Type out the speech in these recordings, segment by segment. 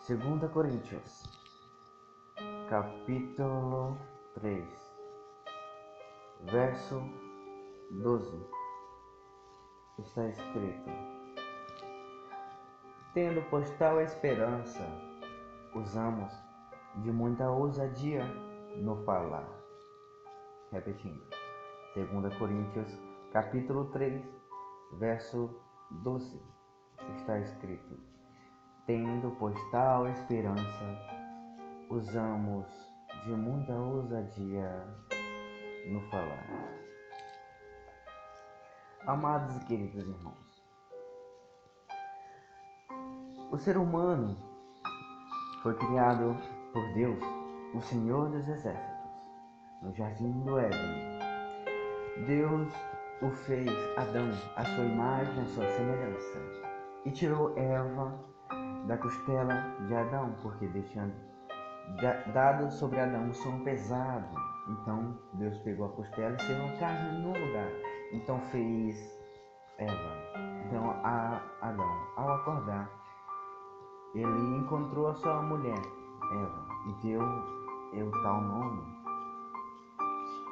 Segunda Coríntios, capítulo 3, verso 12, está escrito: tendo pois tal esperança, usamos de muita ousadia no falar. Repetindo, Segunda Coríntios, capítulo 3, verso 12, está escrito: tendo pois tal esperança, usamos de muita ousadia no falar. Amados e queridos irmãos, o ser humano foi criado por Deus, o Senhor dos Exércitos, no jardim do Éden. Deus o fez, Adão, à sua imagem, à sua semelhança, e tirou Eva da costela de Adão, porque Deus tinha dado sobre Adão um som pesado. Então Deus pegou a costela e saiu a carne no lugar. Então fez Eva. Então Adão, ao acordar, ele encontrou a sua mulher, Eva, e deu tal nome,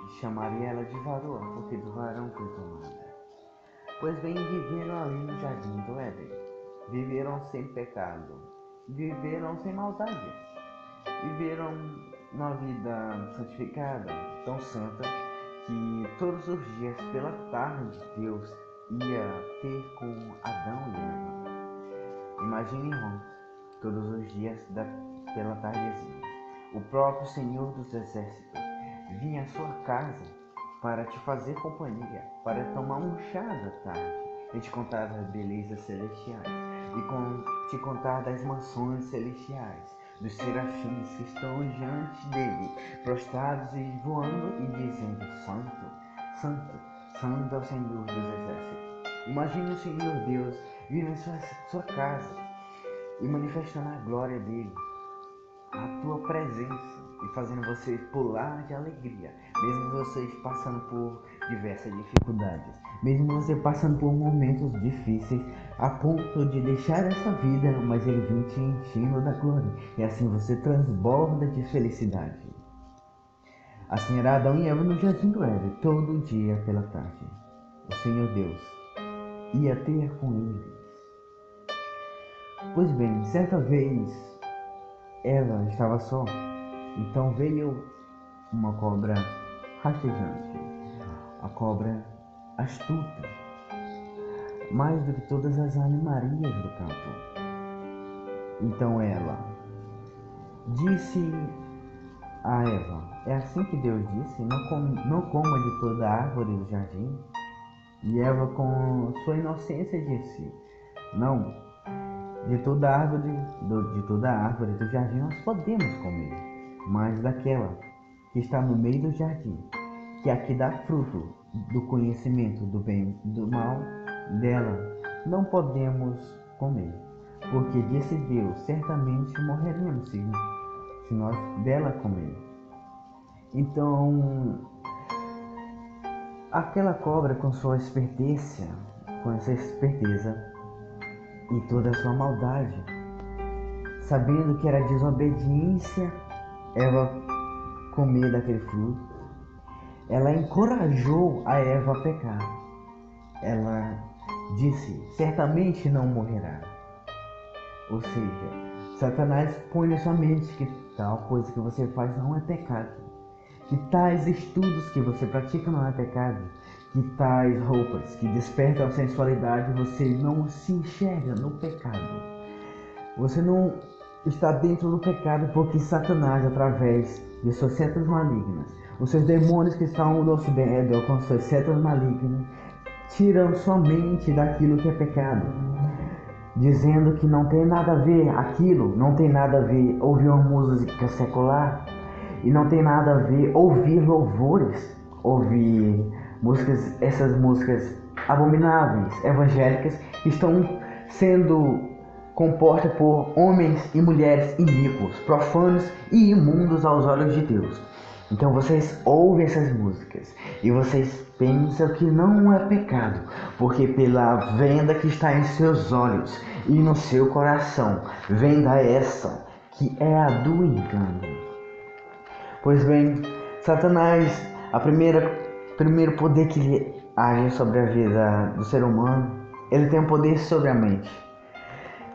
e chamaria ela de varão, porque do varão foi tomada. Pois bem, viveram ali no jardim do Éden, viveram sem pecado, viveram sem maldade, viveram uma vida santificada, tão santa, que todos os dias pela tarde Deus ia ter com Adão e Eva. Imagine, irmão, todos os dias pela tardezinha, o próprio Senhor dos Exércitos vinha à sua casa para te fazer companhia, para tomar um chá da tarde e te contar das belezas celestiais, e te contar das mansões celestiais, dos serafins que estão diante dele, prostrados e voando e dizendo: Santo, Santo, Santo é o Senhor dos Exércitos. Imagine o Senhor Deus vindo em sua casa e manifestando a glória dele, a tua presença, e fazendo você pular de alegria, mesmo você passando por diversas dificuldades, mesmo você passando por momentos difíceis, a ponto de deixar essa vida, mas ele vem te enchendo da glória, e assim você transborda de felicidade. Assim era Adão e Eva no jardim do Éden, todo dia pela tarde. O Senhor Deus ia ter com eles. Pois bem, certa vez Eva estava só, então veio uma cobra rastejante, a cobra astuta, mais do que todas as animarias do campo. Então ela disse a Eva: é assim que Deus disse, não coma de toda a árvore do jardim? E Eva, com sua inocência, disse: não, de toda a árvore do jardim nós podemos comer, mas daquela que está no meio do jardim, que aqui dá fruto do conhecimento do bem e do mal, dela não podemos comer, porque disse Deus: certamente morreremos se nós dela comer. Então aquela cobra, com sua esperteza e toda a sua maldade, sabendo que era desobediência Eva comer daquele fruto, ela encorajou a Eva a pecar. Ela disse: certamente não morrerá. Ou seja, Satanás põe na sua mente que tal coisa que você faz não é pecado, que tais estudos que você pratica não é pecado, que tais roupas que despertam a sensualidade, você não se enxerga no pecado. Você não está dentro do pecado porque Satanás, através de suas setas malignas, os seus demônios que estão ao nosso redor com suas setas malignas, tiram sua mente daquilo que é pecado, dizendo que não tem nada a ver aquilo, não tem nada a ver ouvir uma música secular, e não tem nada a ver ouvir louvores, ouvir músicas, essas músicas abomináveis, evangélicas, que estão sendo compostas por homens e mulheres iníquos, profanos e imundos aos olhos de Deus. Então vocês ouvem essas músicas e vocês pensa que não é pecado, porque pela venda que está em seus olhos e no seu coração, venda essa que é a do engano. Pois bem, Satanás, primeiro poder que ele age sobre a vida do ser humano, ele tem um poder sobre a mente.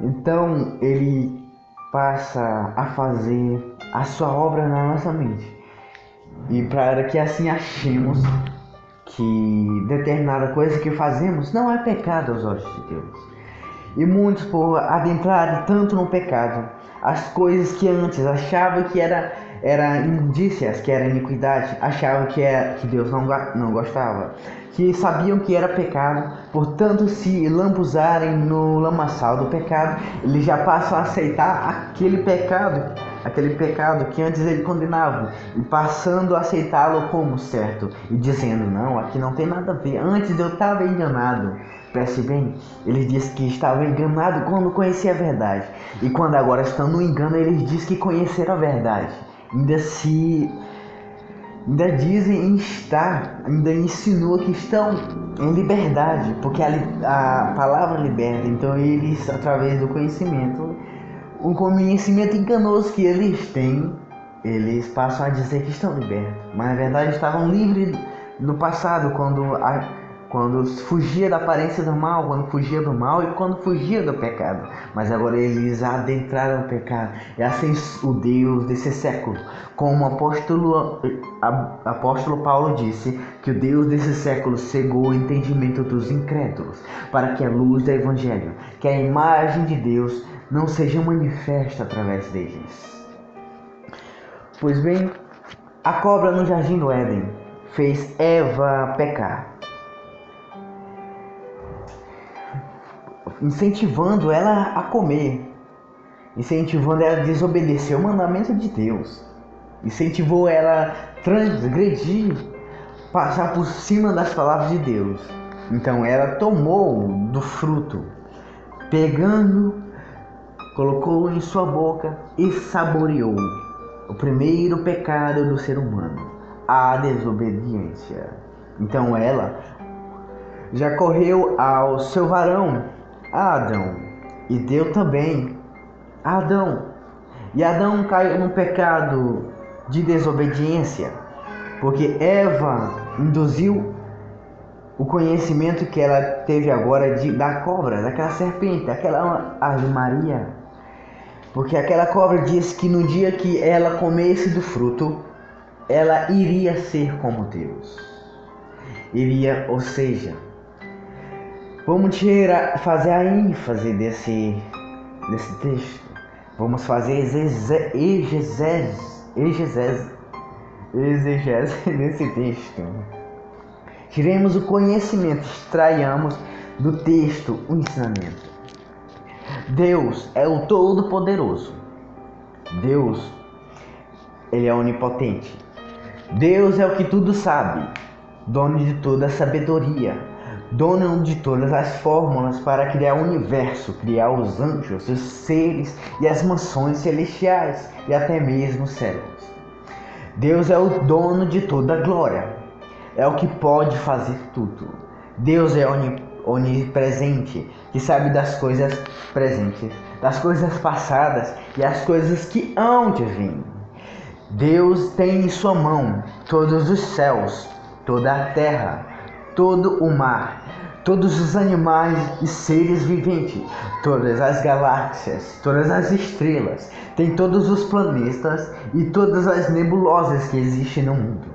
Então ele passa a fazer a sua obra na nossa mente. E para que assim achemos que determinada coisa que fazemos não é pecado aos olhos de Deus. E muitos, por adentrarem tanto no pecado, as coisas que antes achavam que era indícias, que era iniquidade, achavam que Deus não gostava, que sabiam que era pecado, portanto se lambuzarem no lamaçal do pecado, eles já passam a aceitar aquele pecado que antes ele condenava, e passando a aceitá-lo como certo, e dizendo, não, aqui não tem nada a ver, antes eu estava enganado. Preste bem, ele disse que estava enganado quando conhecia a verdade, e quando agora estão no engano, ele diz que conheceram a verdade. Ainda dizem ainda insinua que estão em liberdade, porque a palavra liberta. Então eles, através do conhecimento, o conhecimento enganoso que eles têm, eles passam a dizer que estão libertos, mas na verdade estavam livres no passado, quando fugia da aparência do mal, quando fugia do mal e quando fugia do pecado. Mas agora eles adentraram o pecado. E assim o Deus desse século, como o apóstolo Paulo disse, que o Deus desse século cegou o entendimento dos incrédulos, para que a luz do evangelho, que a imagem de Deus, não seja manifesta através deles. Pois bem, a cobra no jardim do Éden fez Eva pecar, incentivando ela a comer, incentivando ela a desobedecer o mandamento de Deus, incentivou ela a transgredir, passar por cima das palavras de Deus. Então ela tomou do fruto, pegando, colocou em sua boca e saboreou o primeiro pecado do ser humano, a desobediência. Então ela já correu ao seu varão, Adão, e deu também a Adão. E Adão caiu no pecado de desobediência, porque Eva induziu o conhecimento que ela teve agora da cobra, daquela serpente, daquela Ave Maria. Porque aquela cobra disse que no dia que ela comesse do fruto, ela iria ser como Deus. Ou seja, vamos fazer a ênfase desse texto. Vamos fazer exegese desse texto. Tiremos o conhecimento, extraiamos do texto o ensinamento. Deus é o Todo-Poderoso. Deus, ele é onipotente. Deus é o que tudo sabe, dono de toda a sabedoria, dono de todas as fórmulas para criar o universo, criar os anjos, os seres e as mansões celestiais e até mesmo os céus. Deus é o dono de toda a glória, é o que pode fazer tudo. Deus é onipresente, que sabe das coisas presentes, das coisas passadas e as coisas que hão de vir. Deus tem em sua mão todos os céus, toda a terra, todo o mar, todos os animais e seres viventes, todas as galáxias, todas as estrelas, tem todos os planetas e todas as nebulosas que existem no mundo.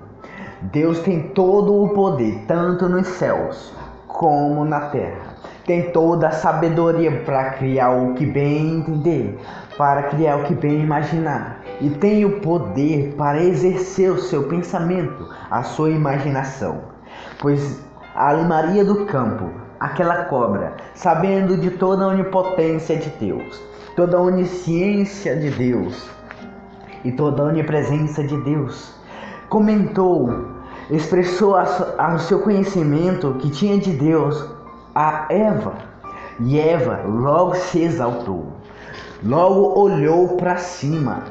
Deus tem todo o poder, tanto nos céus como na terra. Tem toda a sabedoria para criar o que bem entender, para criar o que bem imaginar. E tem o poder para exercer o seu pensamento, a sua imaginação. Pois a Ave Maria do campo, aquela cobra, sabendo de toda a onipotência de Deus, toda a onisciência de Deus e toda a onipresença de Deus, expressou o seu conhecimento que tinha de Deus a Eva. E Eva logo se exaltou, logo olhou para cima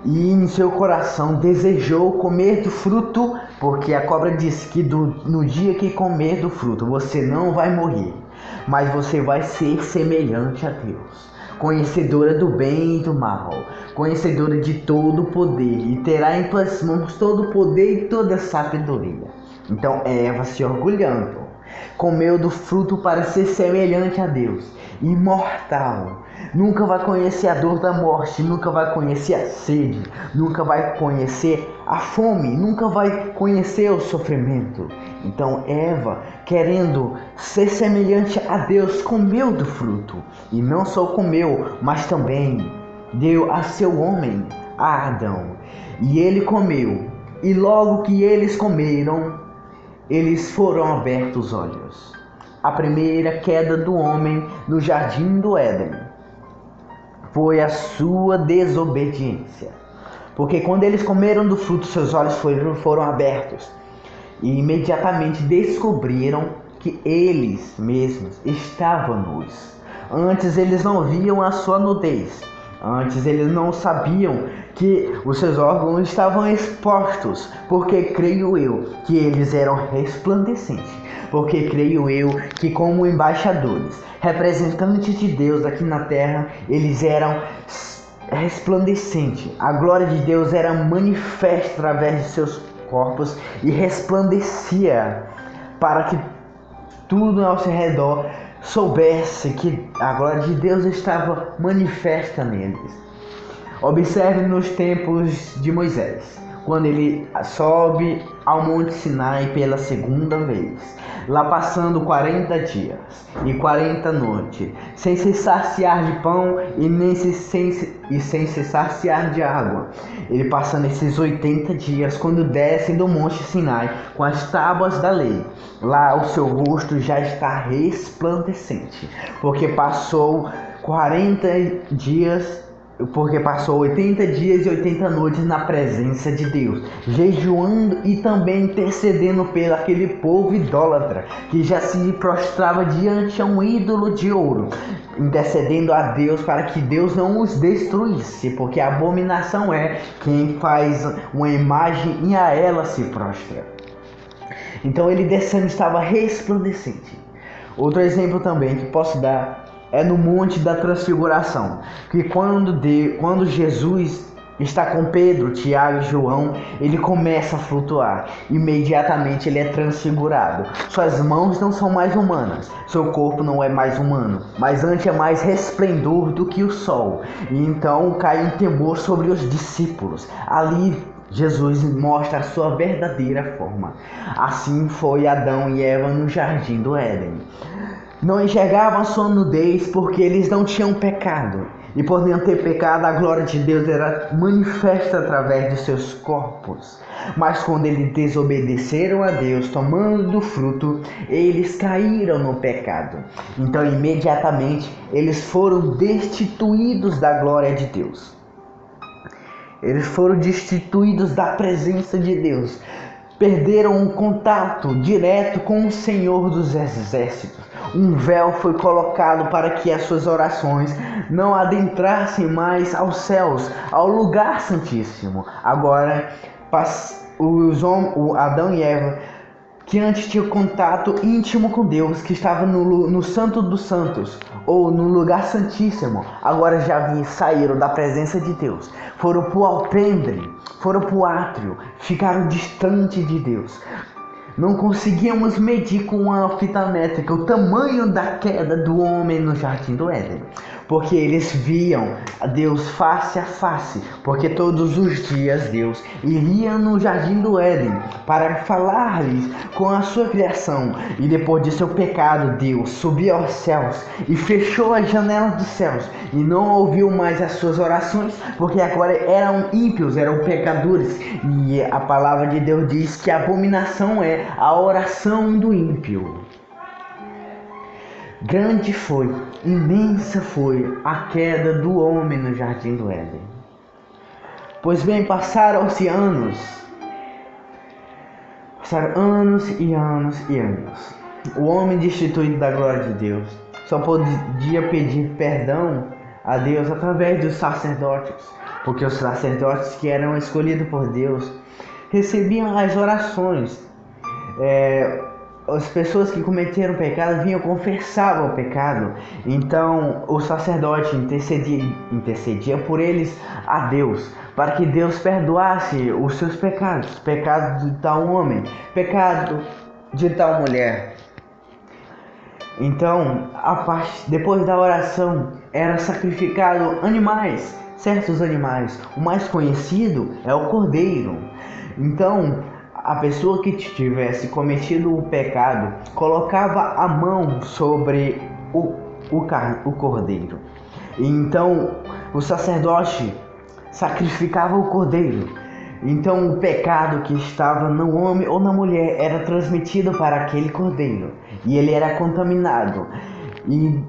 e em seu coração desejou comer do fruto Porque a cobra disse que no dia que comer do fruto você não vai morrer, mas você vai ser semelhante a Deus, conhecedora do bem e do mal, conhecedora de todo o poder, e terá em tuas mãos todo o poder e toda a sabedoria. Então Eva, se orgulhando, comeu do fruto para ser semelhante a Deus, imortal. Nunca vai conhecer a dor da morte, nunca vai conhecer a sede, nunca vai conhecer a fome, nunca vai conhecer o sofrimento. Então Eva, querendo ser semelhante a Deus, comeu do fruto. E não só comeu, mas também deu a seu homem, a Adão. E ele comeu. E logo que eles comeram, eles foram abertos os olhos. A primeira queda do homem no jardim do Éden foi a sua desobediência. Porque quando eles comeram do fruto, seus olhos foram abertos. E imediatamente descobriram que eles mesmos estavam nus. Antes eles não viam a sua nudez. Antes eles não sabiam que os seus órgãos estavam expostos. Porque creio eu que eles eram resplandecentes. Porque creio eu que, como embaixadores, representantes de Deus aqui na terra, eles eram resplandecentes. A glória de Deus era manifesta através de seus corpos e resplandecia para que tudo ao seu redor soubesse que a glória de Deus estava manifesta neles. Observe nos tempos de Moisés, quando ele sobe ao Monte Sinai pela segunda vez, lá passando 40 dias e 40 noites, sem se saciar de pão sem se saciar de água. Ele passando esses 80 dias, quando desce do Monte Sinai com as tábuas da lei, lá o seu rosto já está resplandecente, porque passou 80 dias e 80 noites na presença de Deus, jejuando e também intercedendo pelo aquele povo idólatra que já se prostrava diante a um ídolo de ouro, intercedendo a Deus para que Deus não os destruísse, porque a abominação é quem faz uma imagem e a ela se prostra. Então ele descendo estava resplandecente. Outro exemplo também que posso dar é no Monte da Transfiguração, que quando Jesus está com Pedro, Tiago e João, ele começa a flutuar. Imediatamente ele é transfigurado. Suas mãos não são mais humanas, seu corpo não é mais humano, mas antes é mais resplendor do que o sol. E então cai um temor sobre os discípulos. Ali Jesus mostra a sua verdadeira forma. Assim foi Adão e Eva no jardim do Éden. Não enxergavam a sua nudez porque eles não tinham pecado. E por não ter pecado, a glória de Deus era manifesta através de seus corpos. Mas quando eles desobedeceram a Deus, tomando do fruto, eles caíram no pecado. Então imediatamente eles foram destituídos da glória de Deus. Eles foram destituídos da presença de Deus. Perderam o contato direto com o Senhor dos Exércitos. Um véu foi colocado para que as suas orações não adentrassem mais aos céus, ao lugar santíssimo. Agora, Adão e Eva, que antes tinham contato íntimo com Deus, que estava no Santo dos Santos, ou no lugar santíssimo, agora já saíram da presença de Deus, foram para o alpendre, foram para o átrio, ficaram distantes de Deus. Não conseguíamos medir com uma fita métrica o tamanho da queda do homem no jardim do Éden, porque eles viam a Deus face a face, porque todos os dias Deus iria no jardim do Éden para falar-lhes com a sua criação. E depois de seu pecado, Deus subiu aos céus e fechou as janelas dos céus e não ouviu mais as suas orações, porque agora eram ímpios, eram pecadores. E a palavra de Deus diz que a abominação é a oração do ímpio. Grande foi, imensa foi a queda do homem no jardim do Éden. Pois bem, passaram-se anos. Passaram anos e anos e anos. O homem destituído da glória de Deus só podia pedir perdão a Deus através dos sacerdotes, porque os sacerdotes que eram escolhidos por Deus recebiam as orações. As pessoas que cometeram pecado vinham confessavam o pecado. Então o sacerdote intercedia por eles a Deus, para que Deus perdoasse os seus pecados, pecado de tal homem, pecado de tal mulher. Então, depois da oração, era sacrificado animais, certos animais. O mais conhecido é o cordeiro. Então, a pessoa que tivesse cometido o pecado colocava a mão sobre o cordeiro. Então, o sacerdote sacrificava o cordeiro. Então, o pecado que estava no homem ou na mulher era transmitido para aquele cordeiro, e ele era contaminado. E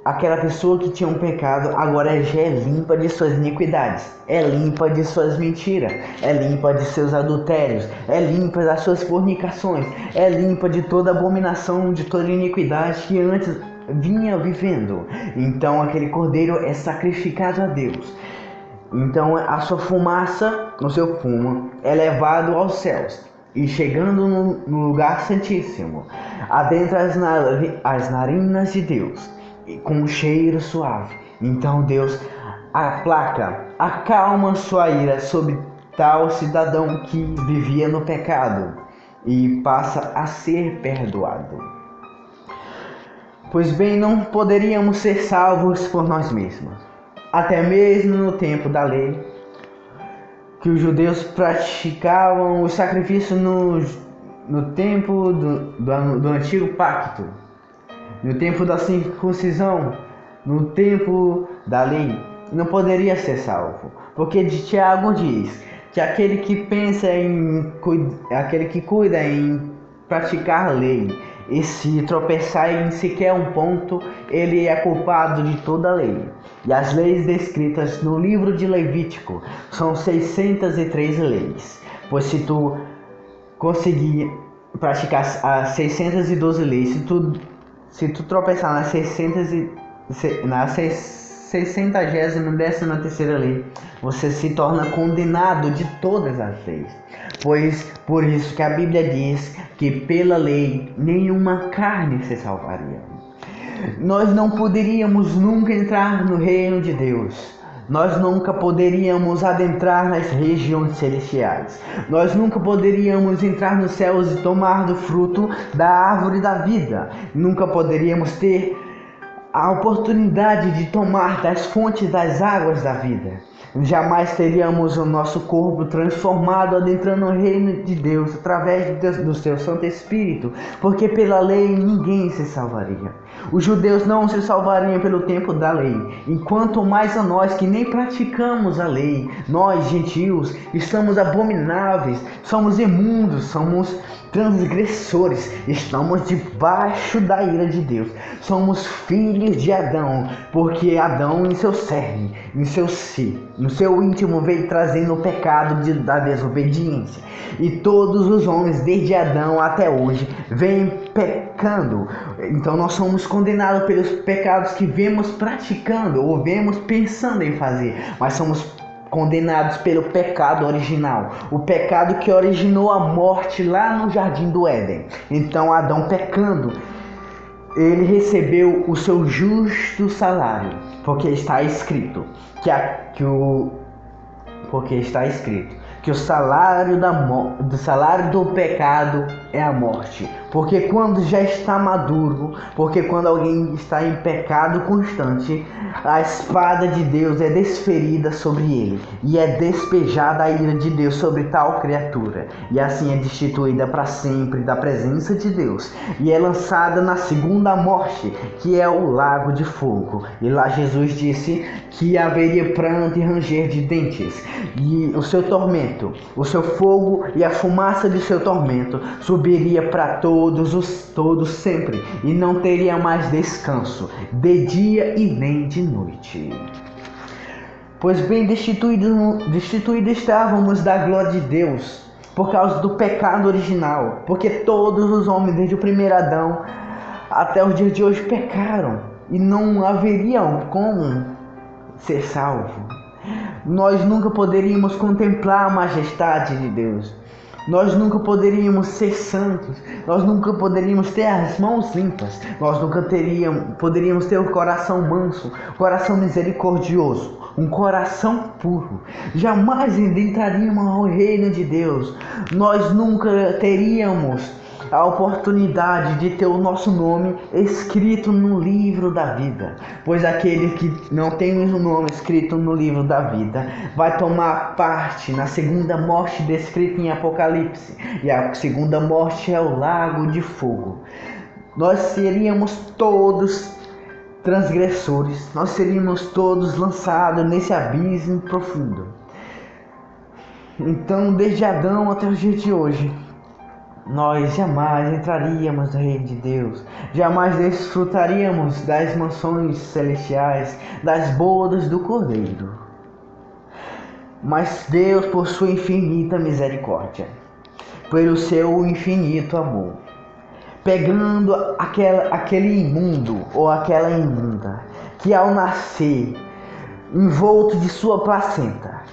aquela pessoa que tinha um pecado agora já é limpa de suas iniquidades, é limpa de suas mentiras, é limpa de seus adultérios, é limpa das suas fornicações, é limpa de toda abominação, de toda iniquidade que antes vinha vivendo. Então aquele cordeiro é sacrificado a Deus. Então a sua fumaça, o seu fumo, é levado aos céus, e chegando no lugar santíssimo, adentra as narinas de Deus, com um cheiro suave. Então Deus acalma sua ira sobre tal cidadão que vivia no pecado, e passa a ser perdoado. Pois bem, não poderíamos ser salvos por nós mesmos. Até mesmo no tempo da lei, que os judeus praticavam o sacrifício no tempo do antigo pacto, no tempo da circuncisão, no tempo da lei, não poderia ser salvo. Porque de Tiago diz que aquele que cuida em praticar a lei, e se tropeçar em sequer um ponto, ele é culpado de toda a lei. E as leis descritas no livro de Levítico são 603 leis. Pois se tu conseguir praticar as 612 leis, se tu tropeçar na 613ª lei, você se torna condenado de todas as leis. Pois por isso que a Bíblia diz que pela lei nenhuma carne se salvaria. Nós não poderíamos nunca entrar no reino de Deus. Nós nunca poderíamos adentrar nas regiões celestiais. Nós nunca poderíamos entrar nos céus e tomar do fruto da árvore da vida. Nunca poderíamos ter a oportunidade de tomar das fontes das águas da vida. Jamais teríamos o nosso corpo transformado adentrando no reino de Deus através do seu Santo Espírito, porque pela lei ninguém se salvaria. Os judeus não se salvariam pelo tempo da lei, enquanto mais a nós que nem praticamos a lei. Nós, gentios, estamos abomináveis, somos imundos, somos transgressores, estamos debaixo da ira de Deus. Somos filhos de Adão, porque Adão em seu cerne, em seu si, no seu íntimo veio trazendo o pecado da desobediência. E todos os homens, desde Adão até hoje, vêm pecando. Então nós somos condenados pelos pecados que vemos praticando ou vemos pensando em fazer, mas somos condenados pelo pecado original, o pecado que originou a morte lá no Jardim do Éden. Então Adão pecando, ele recebeu o seu justo salário, porque está escrito que o salário do pecado é a morte. Porque quando já está maduro, porque quando alguém está em pecado constante, a espada de Deus é desferida sobre ele, e é despejada a ira de Deus sobre tal criatura, e assim é destituída para sempre da presença de Deus, e é lançada na segunda morte, que é o lago de fogo. E lá Jesus disse que haveria pranto e ranger de dentes, e o seu tormento, o seu fogo e a fumaça de seu tormento subiria para todos sempre, e não teria mais descanso de dia e nem de noite. Pois bem, destituídos estávamos da glória de Deus por causa do pecado original, porque todos os homens desde o primeiro Adão até os dias de hoje pecaram e não haveriam como ser salvo. Nós nunca poderíamos contemplar a majestade de Deus. Nós nunca poderíamos ser santos, nós nunca poderíamos ter as mãos limpas, nós nunca poderíamos ter o coração manso, o coração misericordioso, um coração puro. Jamais entraríamos ao reino de Deus, nós nunca teríamos a oportunidade de ter o nosso nome escrito no livro da vida, pois aquele que não tem o nome escrito no livro da vida vai tomar parte na segunda morte descrita em Apocalipse, e a segunda morte é o lago de fogo. Nós seríamos todos transgressores, nós seríamos todos lançados nesse abismo profundo. Então, desde Adão até o dia de hoje, nós jamais entraríamos no reino de Deus, jamais desfrutaríamos das mansões celestiais, das bodas do Cordeiro. Mas Deus, por sua infinita misericórdia, pelo seu infinito amor, pegando aquele imundo ou aquela imunda que ao nascer, envolto de sua placenta,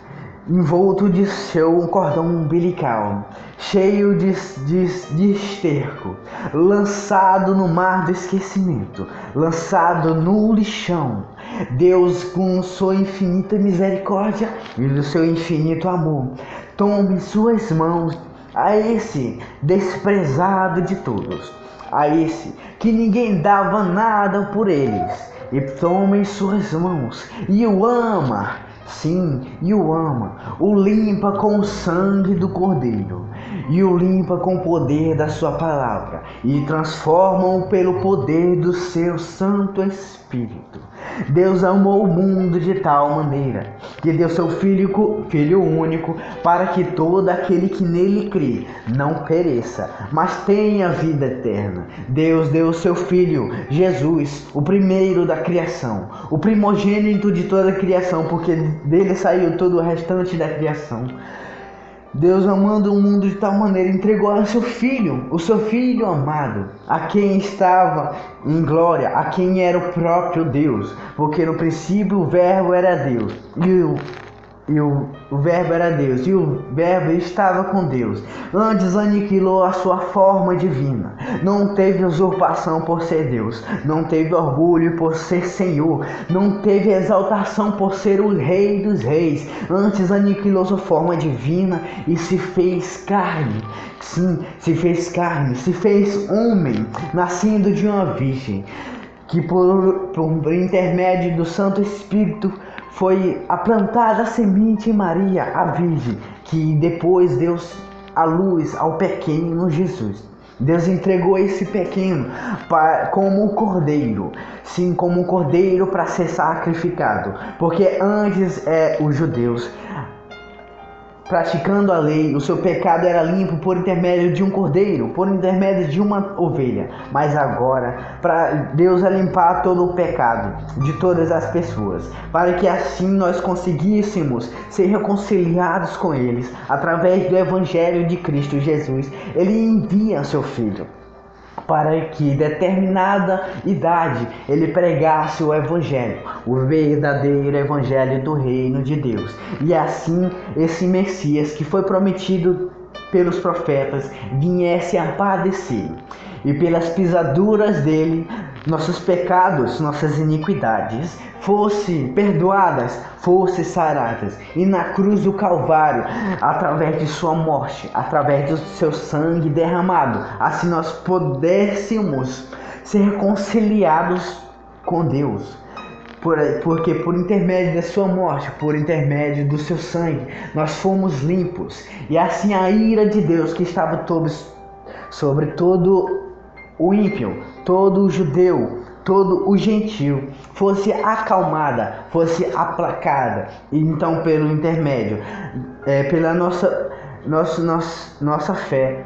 envolto de seu cordão umbilical, cheio de esterco, lançado no mar do esquecimento, lançado no lixão, Deus, com sua infinita misericórdia e do seu infinito amor, toma em suas mãos a esse desprezado de todos, a esse que ninguém dava nada por eles, e toma em suas mãos e o ama. Sim, e o ama, o limpa com o sangue do Cordeiro, e o limpa com o poder da sua palavra, e transforma-o pelo poder do seu Santo Espírito. Deus amou o mundo de tal maneira que deu seu Filho único, para que todo aquele que nele crê não pereça, mas tenha vida eterna. Deus deu o seu Filho, Jesus, o primeiro da criação, o primogênito de toda a criação, porque dele saiu todo o restante da criação. Deus, amando o mundo de tal maneira, entregou a seu Filho, o seu Filho amado, a quem estava em glória, a quem era o próprio Deus, porque no princípio o Verbo era Deus, e o Verbo era Deus, e o Verbo estava com Deus. Antes aniquilou a sua forma divina, não teve usurpação por ser Deus, não teve orgulho por ser Senhor, não teve exaltação por ser o Rei dos Reis. Antes aniquilou sua forma divina e se fez carne. Sim, se fez carne, se fez homem, nascendo de uma virgem, que por intermédio do Santo Espírito foi aplantada a semente em Maria, a Virgem, que depois deu a luz ao pequeno Jesus. Deus entregou esse pequeno como um cordeiro, sim, como um cordeiro para ser sacrificado, porque antes os judeus, praticando a lei, o seu pecado era limpo por intermédio de um cordeiro, por intermédio de uma ovelha. Mas agora, para Deus limpar todo o pecado de todas as pessoas, para que assim nós conseguíssemos ser reconciliados com eles, através do Evangelho de Cristo Jesus, Ele envia seu Filho, para que determinada idade ele pregasse o Evangelho, o verdadeiro Evangelho do Reino de Deus. E assim esse Messias que foi prometido pelos profetas viesse a padecer, e pelas pisaduras dele nossos pecados, nossas iniquidades fossem perdoadas, fossem saradas. E na cruz do Calvário, através de sua morte, através do seu sangue derramado, assim nós pudéssemos ser reconciliados com Deus. Porque por intermédio da sua morte, por intermédio do seu sangue, nós fomos limpos. E assim a ira de Deus que estava sobre todo o ímpio, todo o judeu, todo o gentil, fosse acalmada, fosse aplacada. E então, pelo intermédio, pela nossa fé,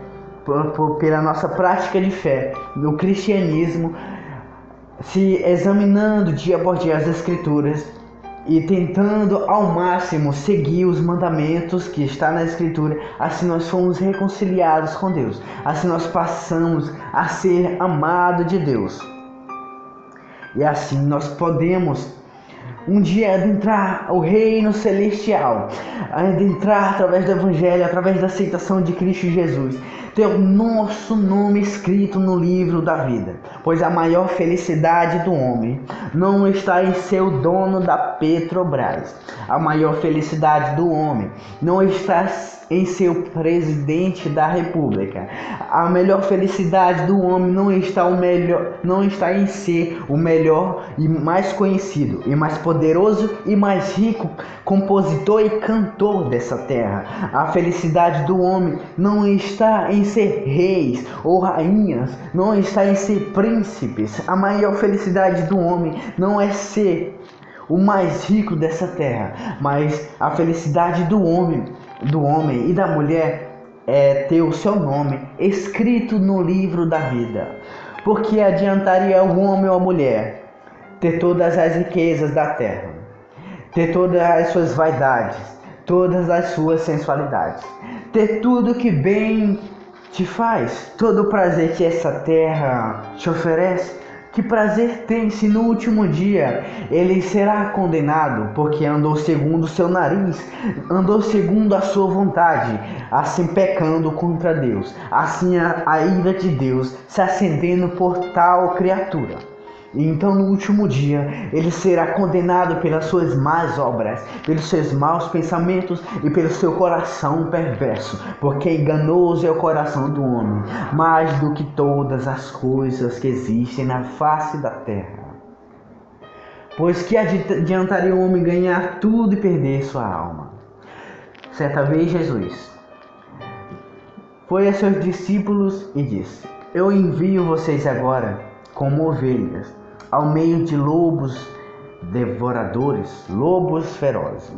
pela nossa prática de fé no cristianismo, se examinando dia por dia as Escrituras e tentando ao máximo seguir os mandamentos que está na Escritura, assim nós fomos reconciliados com Deus, assim nós passamos a ser amados de Deus, e assim nós podemos um dia adentrar o reino celestial, adentrar através do evangelho, através da aceitação de Cristo Jesus, ter o nosso nome escrito no livro da vida. Pois a maior felicidade do homem não está em ser o dono da Petrobras. A maior felicidade do homem não está em ser o presidente da República. A melhor felicidade do homem não está em ser o melhor e mais conhecido, e mais poderoso e mais rico compositor e cantor dessa terra. A felicidade do homem não está em ser reis ou rainhas, não está em ser príncipes. A maior felicidade do homem não é ser o mais rico dessa terra, mas a felicidade do homem e da mulher é ter o seu nome escrito no livro da vida. Porque adiantaria o homem ou a mulher ter todas as riquezas da terra, ter todas as suas vaidades, todas as suas sensualidades, ter tudo que bem te faz, todo o prazer que essa terra te oferece? Que prazer tem se no último dia ele será condenado porque andou segundo o seu nariz, andou segundo a sua vontade, assim pecando contra Deus, assim a ira de Deus se acendendo por tal criatura. E então no último dia ele será condenado pelas suas más obras, pelos seus maus pensamentos e pelo seu coração perverso, porque enganoso é o coração do homem, mais do que todas as coisas que existem na face da terra. Pois que adiantaria o homem ganhar tudo e perder sua alma? Certa vez Jesus foi a seus discípulos e disse: eu envio vocês agora como ovelhas ao meio de lobos devoradores, lobos ferozes.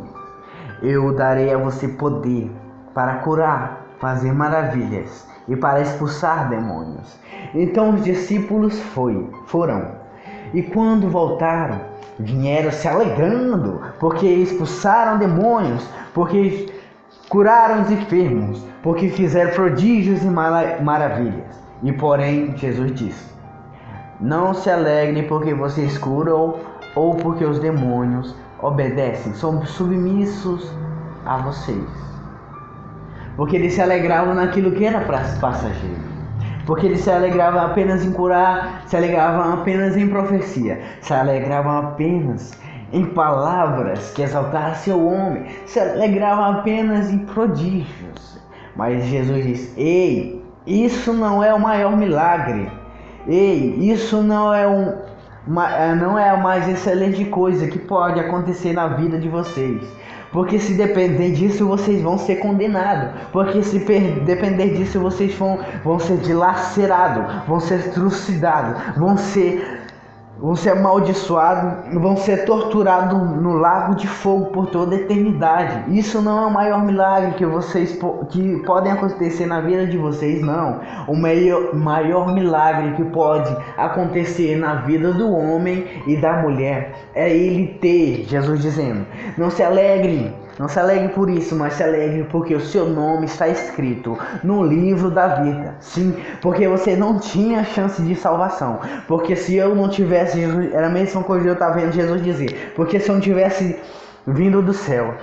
Eu darei a você poder para curar, fazer maravilhas e para expulsar demônios. Então os discípulos foram, e quando voltaram, vieram se alegrando, porque expulsaram demônios, porque curaram os enfermos, porque fizeram prodígios e maravilhas. E porém Jesus disse: não se alegrem porque vocês curam ou porque os demônios obedecem, são submissos a vocês. Porque eles se alegravam naquilo que era passageiro. Porque eles se alegravam apenas em curar, se alegravam apenas em profecia, se alegravam apenas em palavras que exaltassem o homem, se alegravam apenas em prodígios. Mas Jesus diz: ei, isso não é o maior milagre. Ei, isso não é a mais excelente coisa que pode acontecer na vida de vocês. Porque se depender disso, vocês vão ser condenados. Porque se depender disso, vocês vão ser dilacerados, vão ser trucidados, vão ser amaldiçoados, vão ser torturados no lago de fogo por toda a eternidade. Isso não é o maior milagre que podem acontecer na vida de vocês, não. O maior milagre que pode acontecer na vida do homem e da mulher é ele ter, Jesus dizendo, não se alegre por isso, mas se alegre porque o seu nome está escrito no livro da vida. Sim, porque você não tinha chance de salvação. Porque se eu não tivesse, era a mesma coisa que eu estava vendo Jesus dizer. Porque se eu não tivesse vindo do céu,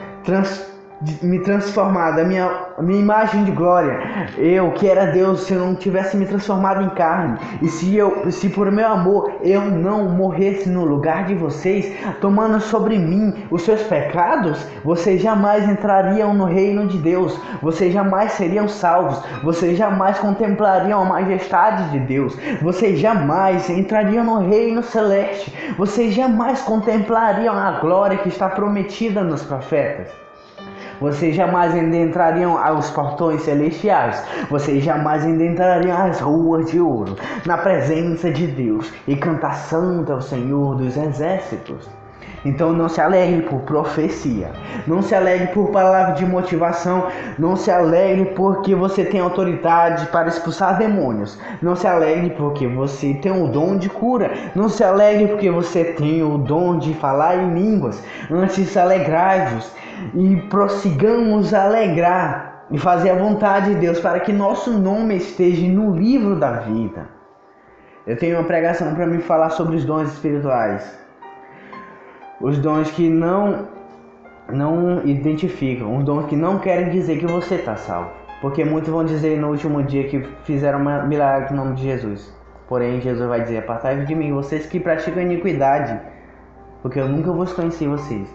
me transformado, a minha imagem de glória, eu que era Deus, se eu não tivesse me transformado em carne, e se por meu amor eu não morresse no lugar de vocês, tomando sobre mim os seus pecados, vocês jamais entrariam no reino de Deus, vocês jamais seriam salvos, vocês jamais contemplariam a majestade de Deus, vocês jamais entrariam no reino celeste, vocês jamais contemplariam a glória que está prometida nos profetas. Vocês jamais adentrariam aos portões celestiais. Vocês jamais adentrariam às ruas de ouro, na presença de Deus, e cantar santo ao Senhor dos exércitos. Então não se alegre por profecia, não se alegre por palavra de motivação, não se alegre porque você tem autoridade para expulsar demônios, não se alegre porque você tem o dom de cura, não se alegre porque você tem o dom de falar em línguas. Antes alegrai-vos e prossigamos a alegrar e fazer a vontade de Deus para que nosso nome esteja no livro da vida. Eu tenho uma pregação para me falar sobre os dons espirituais. os dons que não identificam, os dons que não querem dizer que você está salvo. Porque muitos vão dizer no último dia que fizeram um milagre no nome de Jesus. Porém, Jesus vai dizer: apartai-vos de mim, vocês que praticam iniquidade, porque eu nunca vos conheci vocês.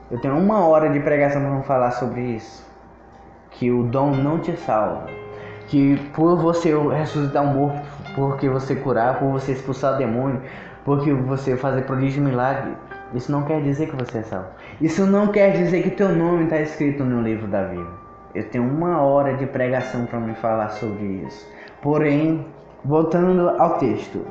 Eu tenho 1 hora de pregação para falar sobre isso. Que o dom não te salva. Que por você ressuscitar um morto, porque você curar, por você expulsar demônio, porque você fazer prodígio e milagre, isso não quer dizer que você é salvo. Isso não quer dizer que teu nome está escrito no livro da vida. Eu tenho 1 hora de pregação para me falar sobre isso. Porém, voltando ao texto.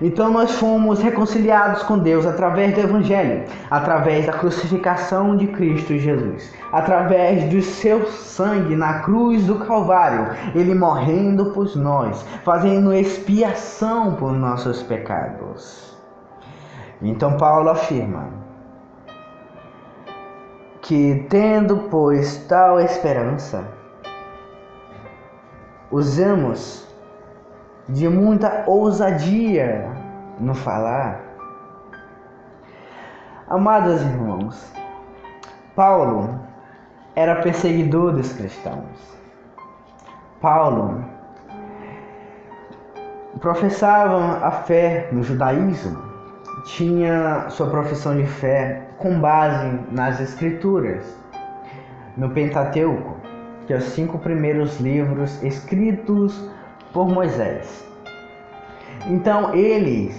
Então nós fomos reconciliados com Deus através do Evangelho, através da crucificação de Cristo Jesus, através do seu sangue na cruz do Calvário, Ele morrendo por nós, fazendo expiação por nossos pecados. Então Paulo afirma que, tendo pois tal esperança, usamos de muita ousadia no falar. Amados irmãos, Paulo era perseguidor dos cristãos. Paulo professava a fé no judaísmo, tinha sua profissão de fé com base nas Escrituras, no Pentateuco, que é os 5 primeiros livros escritos por Moisés. Então ele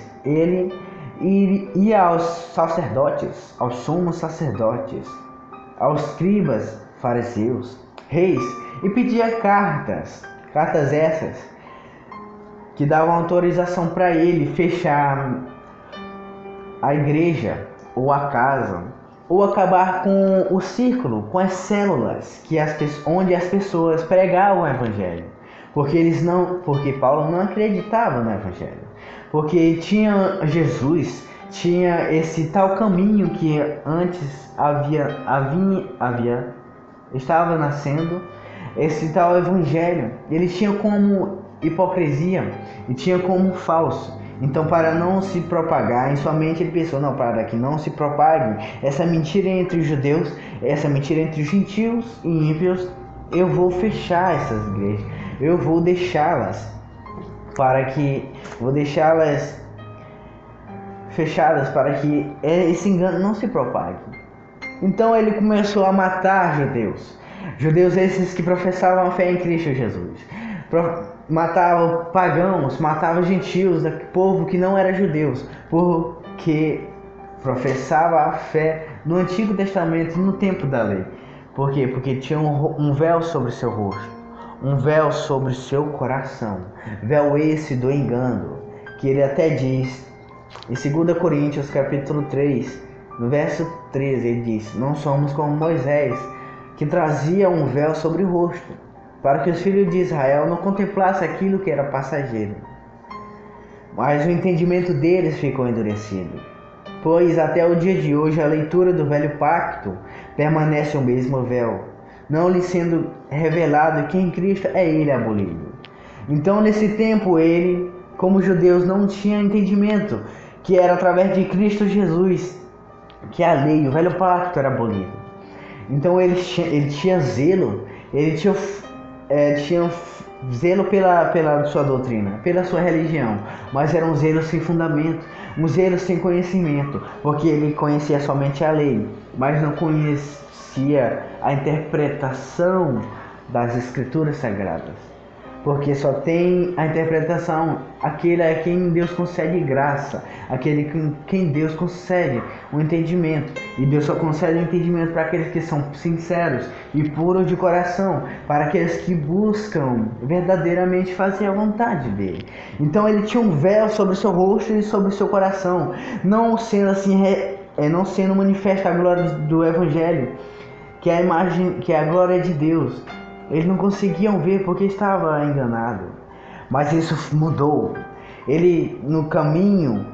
ia aos sacerdotes, aos sumos sacerdotes, aos escribas, fariseus, reis, e pedia cartas essas que davam autorização para ele fechar a igreja ou a casa, ou acabar com o círculo, com as células onde as pessoas pregavam o evangelho. Porque Paulo não acreditava no evangelho. Porque tinha Jesus, tinha esse tal caminho que antes estava nascendo, esse tal evangelho. Ele tinha como hipocrisia e tinha como falso. Então, para não se propagar, em sua mente ele pensou: não, para que não se propague essa mentira entre os judeus, essa mentira entre os gentios e ímpios, eu vou fechar essas igrejas, eu vou deixá-las fechadas para que esse engano não se propague. Então ele começou a matar judeus esses que professavam a fé em Cristo Jesus. Matava pagãos, matava gentios, povo que não era judeus, porque professava a fé no Antigo Testamento, no tempo da lei. Por quê? Porque tinha um véu sobre seu rosto, um véu sobre seu coração, véu esse do engano, que ele até diz em 2 Coríntios capítulo 3, no verso 13, ele diz: não somos como Moisés, que trazia um véu sobre o rosto, para que os filhos de Israel não contemplassem aquilo que era passageiro. Mas o entendimento deles ficou endurecido, pois até o dia de hoje a leitura do velho pacto permanece o mesmo véu, não lhe sendo revelado que em Cristo é ele abolido. Então nesse tempo ele, como judeus, não tinha entendimento que era através de Cristo Jesus que a lei, o velho pacto, era abolido. Então ele tinha zelo, ele tinha zelo pela sua doutrina, pela sua religião, mas era um zelo sem fundamento, um zelo sem conhecimento, porque ele conhecia somente a lei, mas não conhecia a interpretação das Escrituras Sagradas, porque só tem a interpretação aquele a quem Deus concede graça, aquele quem Deus concede o entendimento, e Deus só concede o entendimento para aqueles que são sinceros e puros de coração, para aqueles que buscam verdadeiramente fazer a vontade dele. Então ele tinha um véu sobre o seu rosto e sobre o seu coração, não sendo assim, não sendo manifesta a glória do evangelho, que é a imagem, que é a glória de Deus. Eles não conseguiam ver porque estava enganado. Mas isso mudou. Ele, no caminho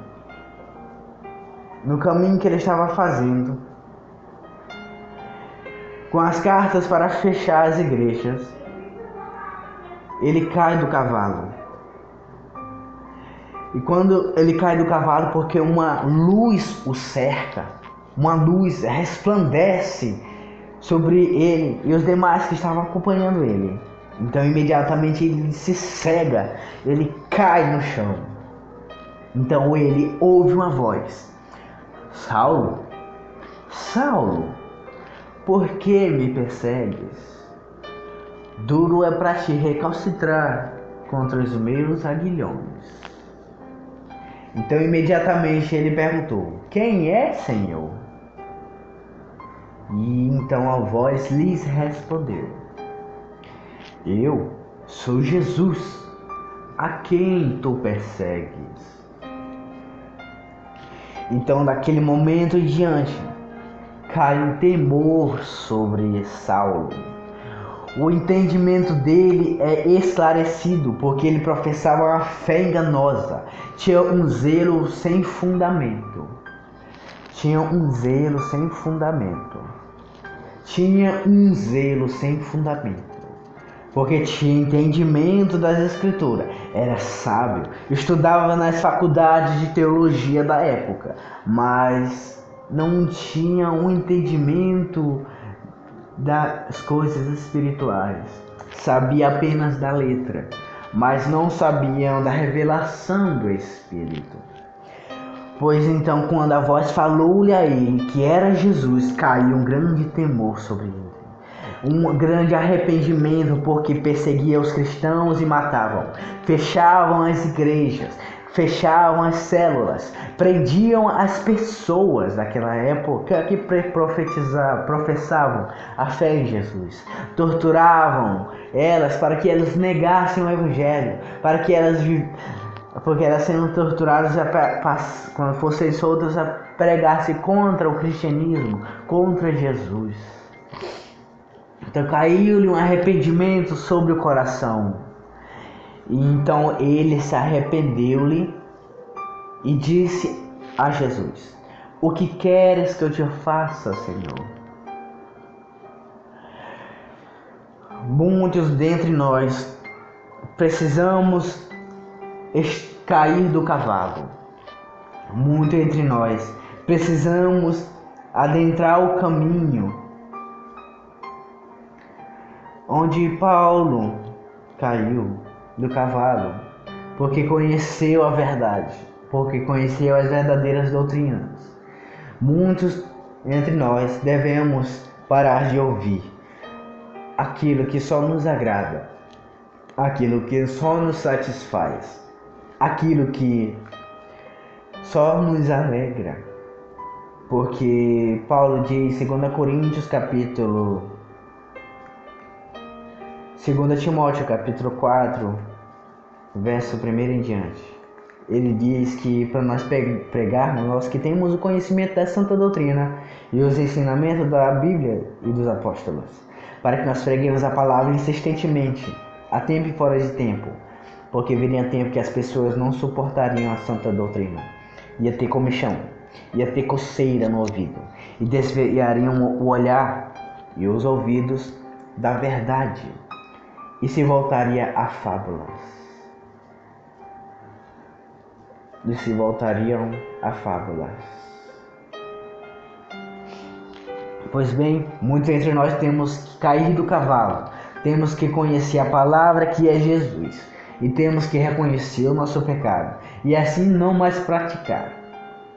que ele estava fazendo, com as cartas para fechar as igrejas, ele cai do cavalo. E quando ele cai do cavalo, porque uma luz o cerca, uma luz resplandece sobre ele e os demais que estavam acompanhando ele. Então imediatamente ele se cega, ele cai no chão. Então ele ouve uma voz: Saulo, Saulo, por que me persegues? Duro é para ti recalcitrar contra os meus aguilhões. Então imediatamente ele perguntou: quem é, Senhor? E então a voz lhes respondeu: eu sou Jesus, a quem tu persegues. Então daquele momento em diante cai um temor sobre Saulo. O entendimento dele é esclarecido, porque ele professava uma fé enganosa, tinha um zelo sem fundamento. Tinha um zelo sem fundamento. Porque tinha entendimento das escrituras, era sábio, estudava nas faculdades de teologia da época, mas não tinha um entendimento das coisas espirituais. Sabia apenas da letra, mas não sabiam da revelação do Espírito. Pois então, quando a voz falou-lhe a ele que era Jesus, caiu um grande temor sobre ele. Um grande arrependimento, porque perseguia os cristãos e matavam. Fechavam as igrejas, fechavam as células, prendiam as pessoas daquela época que professavam a fé em Jesus. Torturavam elas para que elas negassem o Evangelho, porque elas sendo torturadas quando fossem soltas a pregar-se contra o cristianismo, contra Jesus. Então caiu-lhe um arrependimento sobre o coração. E então ele se arrependeu-lhe e disse a Jesus: o que queres que eu te faça, Senhor? Muitos dentre nós precisamos cair do cavalo. Muitos entre nós precisamos adentrar o caminho onde Paulo caiu do cavalo, porque conheceu a verdade, porque conheceu as verdadeiras doutrinas. Muitos entre nós devemos parar de ouvir aquilo que só nos agrada, aquilo que só nos satisfaz, aquilo que só nos alegra. Porque Paulo diz em 2 Coríntios capítulo 2 Timóteo capítulo 4, verso 1 em diante, ele diz que para nós pregarmos, nós que temos o conhecimento da santa doutrina e os ensinamentos da Bíblia e dos apóstolos, para que nós preguemos a palavra insistentemente, a tempo e fora de tempo, porque viria tempo que as pessoas não suportariam a santa doutrina, ia ter comichão, ia ter coceira no ouvido, e desviariam o olhar e os ouvidos da verdade, e se voltaria a fábulas. Pois bem, muitos entre nós temos que cair do cavalo, temos que conhecer a palavra que é Jesus, e temos que reconhecer o nosso pecado, e assim não mais praticar,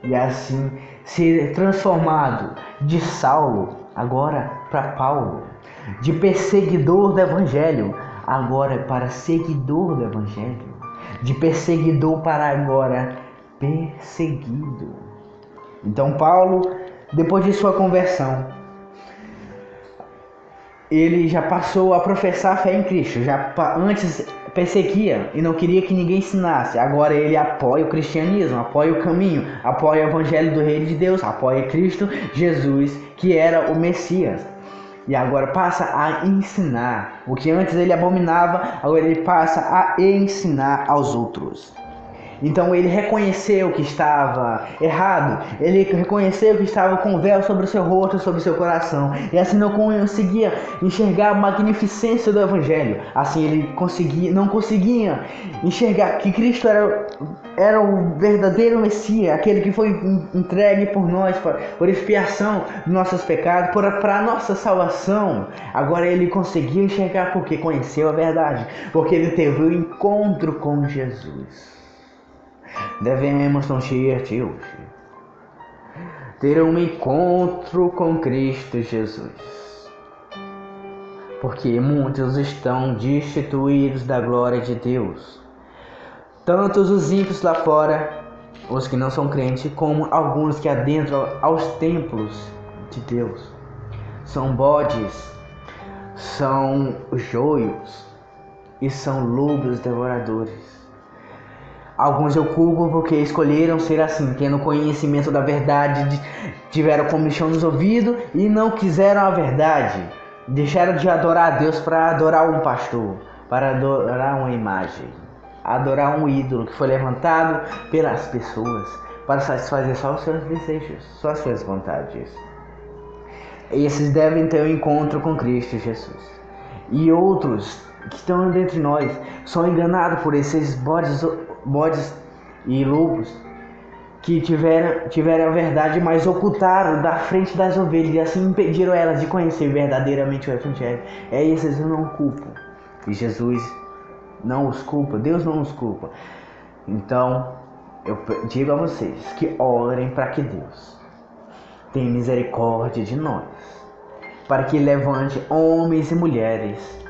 e assim ser transformado de Saulo agora para Paulo, de perseguidor do Evangelho agora para seguidor do Evangelho, de perseguidor para agora perseguido. Então Paulo, depois de sua conversão, ele já passou a professar a fé em Cristo. Já antes perseguia e não queria que ninguém ensinasse. Agora ele apoia o cristianismo, apoia o caminho, apoia o Evangelho do Reino de Deus, apoia Cristo Jesus, que era o Messias. E agora passa a ensinar. O que antes ele abominava, agora ele passa a ensinar aos outros. Então ele reconheceu que estava errado, ele reconheceu que estava com um véu sobre o seu rosto, sobre o seu coração, e assim não conseguia enxergar a magnificência do Evangelho. Assim ele não conseguia enxergar que Cristo era o verdadeiro Messias, aquele que foi entregue por nós, por expiação dos nossos pecados, para a nossa salvação. Agora ele conseguiu enxergar porque conheceu a verdade, porque ele teve um encontro com Jesus. Devemos no dia de hoje ter um encontro com Cristo Jesus, porque muitos estão destituídos da glória de Deus, tanto os ímpios lá fora, os que não são crentes, como alguns que adentram aos templos de Deus. São bodes, são joios e são lobos devoradores. Alguns eu culpo porque escolheram ser assim, tendo conhecimento da verdade, tiveram comichão nos ouvidos e não quiseram a verdade. Deixaram de adorar a Deus para adorar um pastor, para adorar uma imagem, adorar um ídolo que foi levantado pelas pessoas para satisfazer só os seus desejos, só as suas vontades. Esses devem ter um encontro com Cristo Jesus. E outros que estão dentre nós são enganados por esses bodes e lobos que tiveram a verdade, mas ocultaram da frente das ovelhas e assim impediram elas de conhecer verdadeiramente o Evangelho. Esses eu não culpo. E Jesus não os culpa, Deus não os culpa. Então, eu digo a vocês que orem para que Deus tenha misericórdia de nós, para que levante homens e mulheres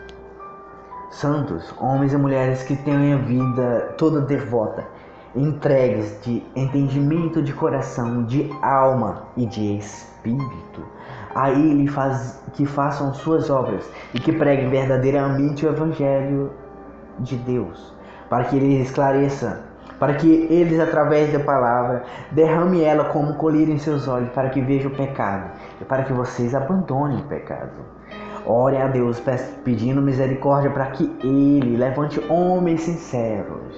santos, homens e mulheres que tenham a vida toda devota, entregues de entendimento, de coração, de alma e de espírito a Ele, que façam suas obras e que preguem verdadeiramente o Evangelho de Deus, para que Ele esclareça, para que eles, através da palavra, derrame ela como colírio em seus olhos, para que vejam o pecado e para que vocês abandonem o pecado. Ore a Deus pedindo misericórdia para que Ele levante homens sinceros,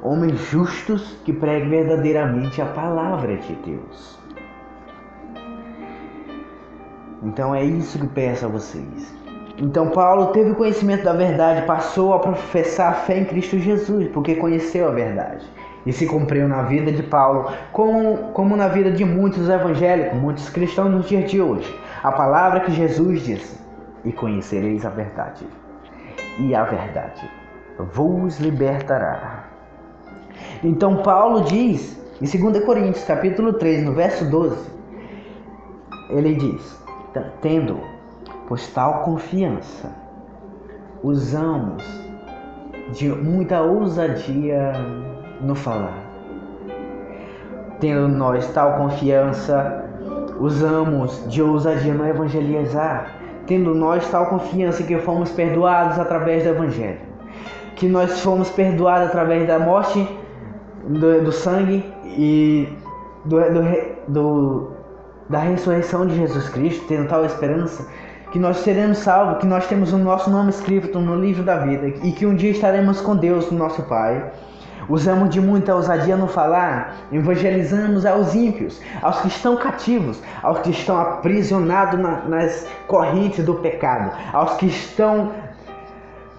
homens justos que preguem verdadeiramente a palavra de Deus. Então é isso que peço a vocês. Então Paulo teve conhecimento da verdade, passou a professar a fé em Cristo Jesus, porque conheceu a verdade. E se cumpriu na vida de Paulo, como na vida de muitos evangélicos, muitos cristãos nos dias de hoje. A palavra que Jesus disse: e conhecereis a verdade, e a verdade vos libertará. Então Paulo diz, em 2 Coríntios capítulo 3, no verso 12, ele diz: tendo, pois tal confiança, usamos de muita ousadia no falar. Tendo nós tal confiança, usamos de ousadia no evangelizar. Tendo nós tal confiança que fomos perdoados através do Evangelho, que nós fomos perdoados através da morte, do sangue e da ressurreição de Jesus Cristo, tendo tal esperança, que nós seremos salvos, que nós temos o nosso nome escrito no livro da vida e que um dia estaremos com Deus, nosso Pai. Usamos de muita ousadia no falar, evangelizamos aos ímpios, aos que estão cativos, aos que estão aprisionados nas correntes do pecado, aos que estão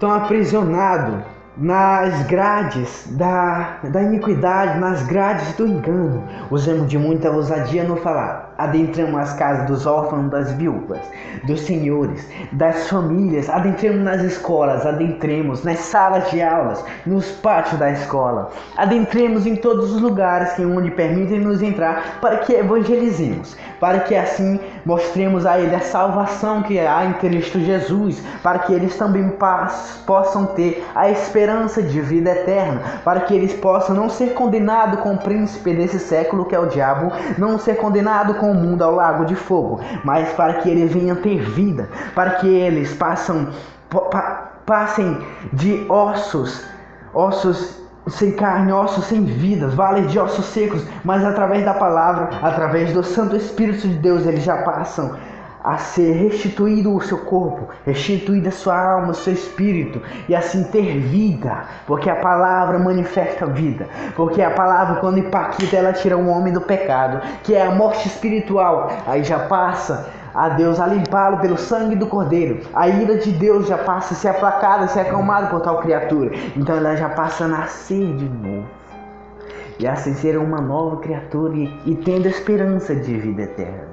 aprisionados nas grades da iniquidade, nas grades do engano. Usamos de muita ousadia no falar, adentramos as casas dos órfãos, das viúvas, dos senhores, das famílias, adentramos nas escolas, adentremos nas salas de aulas, nos pátios da escola, adentremos em todos os lugares onde permitem nos entrar, para que evangelizemos, para que assim mostremos a ele a salvação que há em Cristo Jesus, para que eles também possam ter a esperança de vida eterna, para que eles possam não ser condenados com o príncipe desse século, que é o diabo, não ser condenado com o mundo ao lago de fogo, mas para que eles venham ter vida, para que eles passem de ossos sem carne, ossos sem vida, vales de ossos secos, mas através da palavra, através do Santo Espírito de Deus, eles já passam a ser restituído o seu corpo, restituída a sua alma, o seu espírito, e assim ter vida, porque a palavra manifesta a vida, porque a palavra, quando impacta, ela tira o homem do pecado, que é a morte espiritual. Aí já passa a Deus a limpá-lo pelo sangue do Cordeiro. A ira de Deus já passa a ser aplacada, a ser acalmada por tal criatura. Então ela já passa a nascer de novo, e assim ser uma nova criatura e tendo esperança de vida eterna.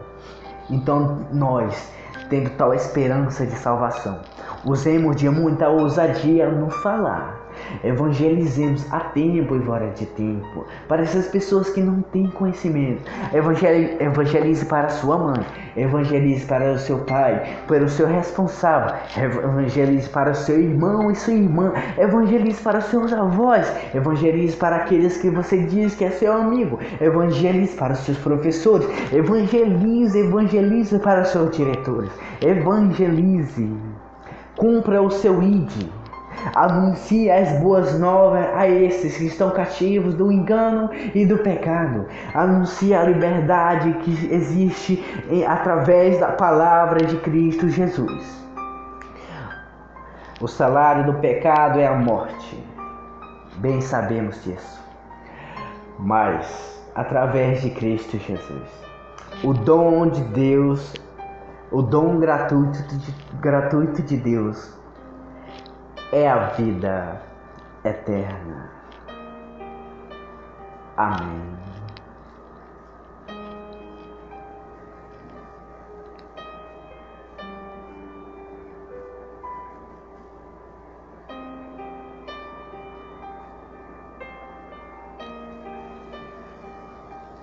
Então nós, tendo tal esperança de salvação, usemos de muita ousadia no falar. Evangelizemos a tempo e fora de tempo, para essas pessoas que não têm conhecimento. Evangelize para a sua mãe, evangelize para o seu pai, para o seu responsável, evangelize para o seu irmão e sua irmã, evangelize para os seus avós, evangelize para aqueles que você diz que é seu amigo, evangelize para os seus professores, evangelize para os seus diretores, evangelize, cumpra o seu ID. Anuncie as boas novas a esses que estão cativos do engano e do pecado. Anuncie a liberdade que existe através da palavra de Cristo Jesus. O salário do pecado é a morte. Bem sabemos disso. Mas, através de Cristo Jesus, o dom de Deus, o dom gratuito de Deus, é a vida eterna. Amém.